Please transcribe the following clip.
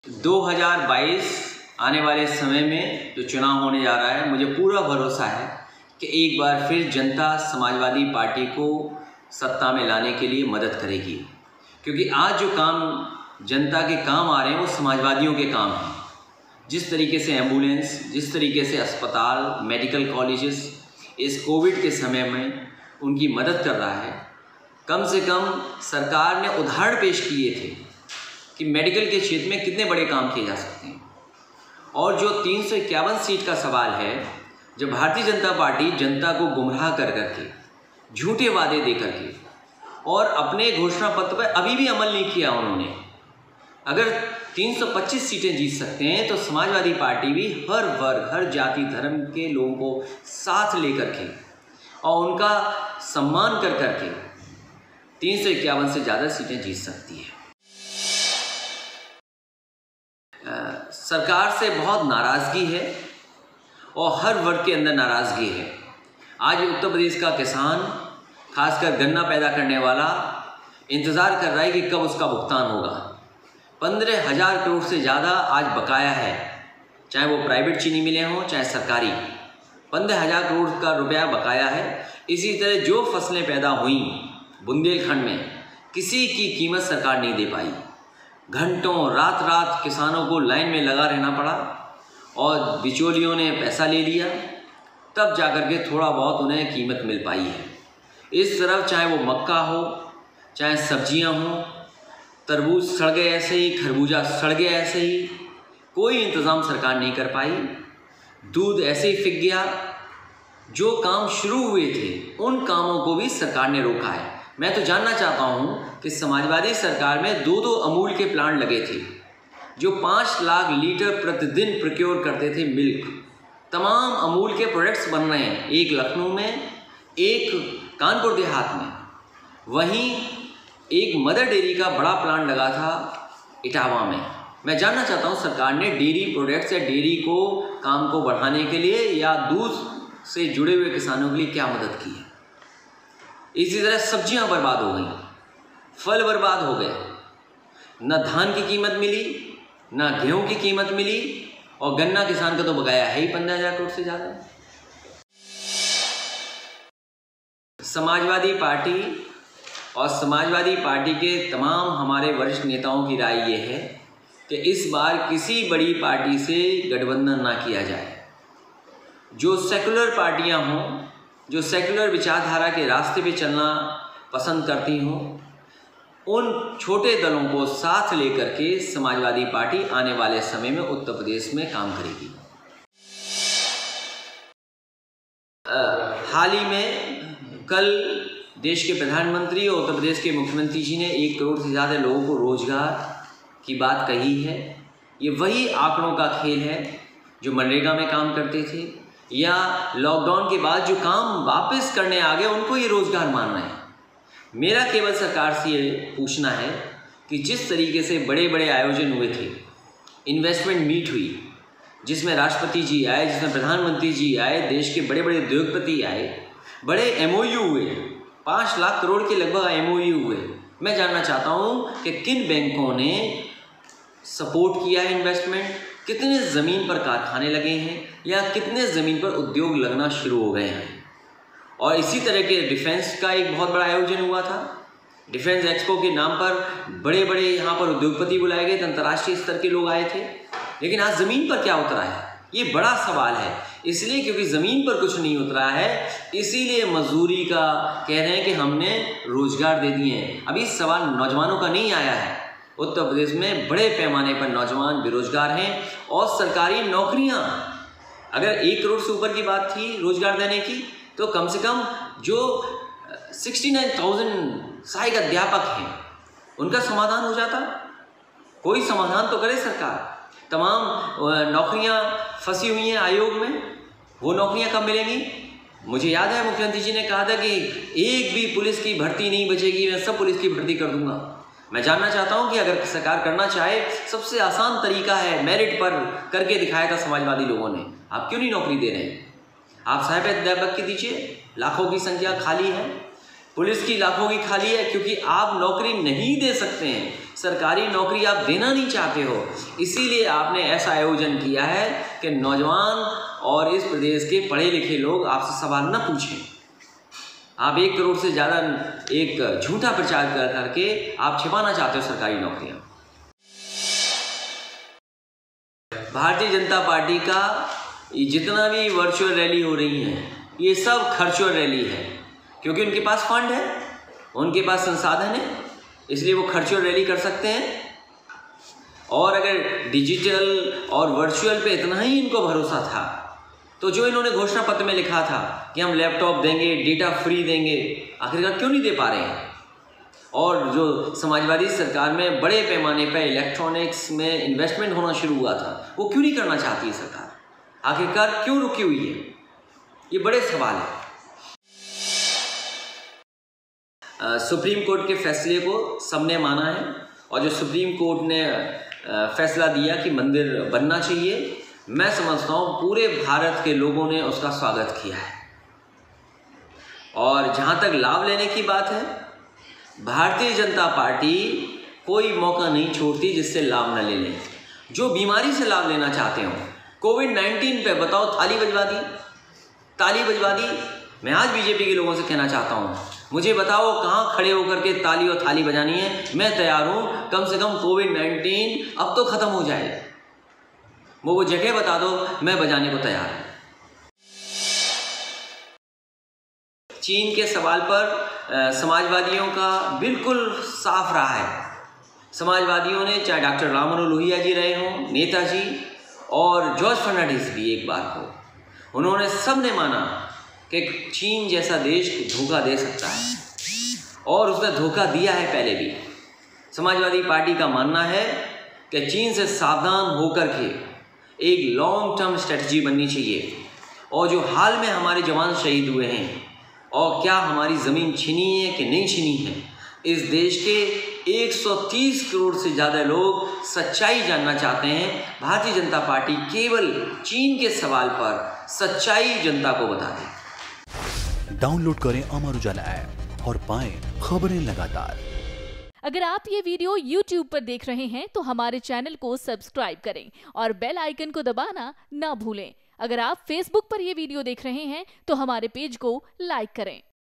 2022 आने वाले समय में जो चुनाव होने जा रहा है, मुझे पूरा भरोसा है कि एक बार फिर जनता समाजवादी पार्टी को सत्ता में लाने के लिए मदद करेगी। क्योंकि आज जो काम जनता के काम आ रहे हैं वो समाजवादियों के काम हैं। जिस तरीके से एम्बुलेंस, जिस तरीके से अस्पताल, मेडिकल कॉलेजेस इस कोविड के समय में उनकी मदद कर रहा है, कम से कम सरकार ने उदाहरण पेश किए थे कि मेडिकल के क्षेत्र में कितने बड़े काम किए जा सकते हैं। और जो 351 सीट का सवाल है, जब भारतीय जनता पार्टी जनता को गुमराह कर करके, झूठे वादे दे करके और अपने घोषणा पत्र पर अभी भी अमल नहीं किया उन्होंने, अगर 325 सीटें जीत सकते हैं तो समाजवादी पार्टी भी हर वर्ग, हर जाति धर्म के लोगों को साथ लेकर के और उनका सम्मान कर करके 351 से ज़्यादा सीटें जीत सकती है। सरकार से बहुत नाराज़गी है और हर वर्ग के अंदर नाराज़गी है। आज उत्तर प्रदेश का किसान, खासकर गन्ना पैदा करने वाला, इंतज़ार कर रहा है कि कब उसका भुगतान होगा। 15,000 करोड़ से ज़्यादा आज बकाया है, चाहे वो प्राइवेट चीनी मिलें हों चाहे सरकारी। 15,000 करोड़ का रुपया बकाया है। इसी तरह जो फसलें पैदा हुई बुंदेलखंड में, किसी की कीमत सरकार नहीं दे पाई। घंटों रात रात किसानों को लाइन में लगा रहना पड़ा और बिचौलियों ने पैसा ले लिया, तब जाकर के थोड़ा बहुत उन्हें कीमत मिल पाई है। इस तरफ चाहे वो मक्का हो, चाहे सब्जियां हों, तरबूज सड़ गए ऐसे ही, खरबूजा सड़ गया ऐसे ही, कोई इंतज़ाम सरकार नहीं कर पाई। दूध ऐसे ही फिक गया। जो काम शुरू हुए थे उन कामों को भी सरकार ने रोका है। मैं तो जानना चाहता हूँ कि समाजवादी सरकार में 2 अमूल के प्लांट लगे थे जो 5 लाख लीटर प्रतिदिन प्रोक्योर करते थे मिल्क। तमाम अमूल के प्रोडक्ट्स बन रहे हैं, एक लखनऊ में, एक कानपुर देहात में। वहीं एक मदर डेयरी का बड़ा प्लांट लगा था इटावा में। मैं जानना चाहता हूँ सरकार ने डेयरी प्रोडक्ट्स या डेयरी को काम को बढ़ाने के लिए या दूध से जुड़े हुए किसानों के लिए क्या मदद की है। इसी तरह सब्जियां बर्बाद हो गई, फल बर्बाद हो गए, न धान की कीमत मिली, न गेहूं की कीमत मिली और गन्ना किसान का तो बकाया है ही 15,000 करोड़ से ज़्यादा। समाजवादी पार्टी और समाजवादी पार्टी के तमाम हमारे वरिष्ठ नेताओं की राय ये है कि इस बार किसी बड़ी पार्टी से गठबंधन ना किया जाए। जो सेकुलर पार्टियां हों, जो सेकुलर विचारधारा के रास्ते पे चलना पसंद करती हों, उन छोटे दलों को साथ लेकर के समाजवादी पार्टी आने वाले समय में उत्तर प्रदेश में काम करेगी। हाल ही में कल देश के प्रधानमंत्री और उत्तर प्रदेश के मुख्यमंत्री जी ने 1 करोड़ से ज़्यादा लोगों को रोजगार की बात कही है। ये वही आंकड़ों का खेल है जो मनरेगा में काम करते थे या लॉकडाउन के बाद जो काम वापस करने आ गए उनको ये रोजगार मान रहे हैं। मेरा केवल सरकार से ये पूछना है कि जिस तरीके से बड़े बड़े आयोजन हुए थे, इन्वेस्टमेंट मीट हुई जिसमें राष्ट्रपति जी आए, जिसमें प्रधानमंत्री जी आए, देश के बड़े बड़े उद्योगपति आए, बड़े MOU हुए, 5 लाख करोड़ के लगभग MOU हुए। मैं जानना चाहता हूँ कि किन बैंकों ने सपोर्ट किया है इन्वेस्टमेंट, कितने ज़मीन पर कारखाने लगे हैं या कितने ज़मीन पर उद्योग लगना शुरू हो गए हैं। और इसी तरह के डिफेंस का एक बहुत बड़ा आयोजन हुआ था। डिफेंस एक्सपो के नाम पर बड़े बड़े यहाँ पर उद्योगपति बुलाए गए थे, अंतर्राष्ट्रीय स्तर के लोग आए थे। लेकिन आज ज़मीन पर क्या उतरा है, ये बड़ा सवाल है। इसलिए क्योंकि ज़मीन पर कुछ नहीं उतरा है, इसीलिए मजदूरी का कह रहे हैं कि हमने रोज़गार दे दिए हैं। अभी सवाल नौजवानों का नहीं आया है। उत्तर प्रदेश में बड़े पैमाने पर नौजवान बेरोजगार हैं और सरकारी नौकरियां, अगर 1 करोड़ से ऊपर की बात थी रोजगार देने की, तो कम से कम जो 69,000 सहायक अध्यापक हैं उनका समाधान हो जाता। कोई समाधान तो करे सरकार। तमाम नौकरियां फंसी हुई हैं आयोग में, वो नौकरियां कब मिलेंगी। मुझे याद है मुख्यमंत्री जी ने कहा था कि एक भी पुलिस की भर्ती नहीं बचेगी, मैं सब पुलिस की भर्ती कर दूंगा। मैं जानना चाहता हूं कि अगर सरकार करना चाहे, सबसे आसान तरीका है, मेरिट पर करके दिखाया था समाजवादी लोगों ने। आप क्यों नहीं नौकरी दे रहे हैं? आप सहायक अध्यापक की दीजिए, लाखों की संख्या खाली है। पुलिस की लाखों की खाली है क्योंकि आप नौकरी नहीं दे सकते हैं। सरकारी नौकरी आप देना नहीं चाहते हो, इसीलिए आपने ऐसा आयोजन किया है कि नौजवान और इस प्रदेश के पढ़े लिखे लोग आपसे सवाल न पूछें। आप 1 करोड़ से ज़्यादा एक झूठा प्रचार कर करके आप छिपाना चाहते हो सरकारी नौकरियां। भारतीय जनता पार्टी का जितना भी वर्चुअल रैली हो रही है, ये सब खर्चुअल रैली है, क्योंकि उनके पास फंड है, उनके पास संसाधन है, इसलिए वो खर्चुअल रैली कर सकते हैं। और अगर डिजिटल और वर्चुअल पे इतना ही इनको भरोसा था, तो जो इन्होंने घोषणा पत्र में लिखा था कि हम लैपटॉप देंगे, डेटा फ्री देंगे, आखिरकार क्यों नहीं दे पा रहे हैं? और जो समाजवादी सरकार में बड़े पैमाने पर इलेक्ट्रॉनिक्स में इन्वेस्टमेंट होना शुरू हुआ था, वो क्यों नहीं करना चाहती है सरकार? आखिरकार क्यों रुकी हुई है? ये बड़े सवाल है। सुप्रीम कोर्ट के फैसले को सबने माना है, और जो सुप्रीम कोर्ट ने फैसला दिया कि मंदिर बनना चाहिए, मैं समझता हूँ पूरे भारत के लोगों ने उसका स्वागत किया है। और जहाँ तक लाभ लेने की बात है, भारतीय जनता पार्टी कोई मौका नहीं छोड़ती जिससे लाभ न ले लें। जो बीमारी से लाभ लेना चाहते हो, कोविड-19 पे बताओ ताली बजवा दी, ताली बजवा दी। मैं आज बीजेपी के लोगों से कहना चाहता हूँ, मुझे बताओ कहाँ खड़े होकर के ताली और थाली बजानी है, मैं तैयार हूँ। कम से कम कोविड-19 अब तो ख़त्म हो जाए, वो जगह बता दो, मैं बजाने को तैयार हूँ। चीन के सवाल पर समाजवादियों का बिल्कुल साफ रहा है। समाजवादियों ने, चाहे डॉक्टर राम मनोहर लोहिया जी रहे हों, नेताजी और जॉर्ज फर्नांडिस भी एक बार को, उन्होंने सब ने माना कि चीन जैसा देश धोखा दे सकता है, और उसने धोखा दिया है पहले भी। समाजवादी पार्टी का मानना है कि चीन से सावधान होकर के एक लॉन्ग टर्म स्ट्रेटजी बननी चाहिए। और जो हाल में हमारे जवान शहीद हुए हैं, और क्या हमारी ज़मीन छिनी है कि नहीं छिनी है, इस देश के 130 करोड़ से ज़्यादा लोग सच्चाई जानना चाहते हैं। भारतीय जनता पार्टी केवल चीन के सवाल पर सच्चाई जनता को बता दे। डाउनलोड करें अमर उजाला ऐप और पाएं खबरें लगातार। अगर आप ये वीडियो YouTube पर देख रहे हैं तो हमारे चैनल को सब्सक्राइब करें और बेल आइकन को दबाना ना भूलें। अगर आप Facebook पर ये वीडियो देख रहे हैं तो हमारे पेज को लाइक करें।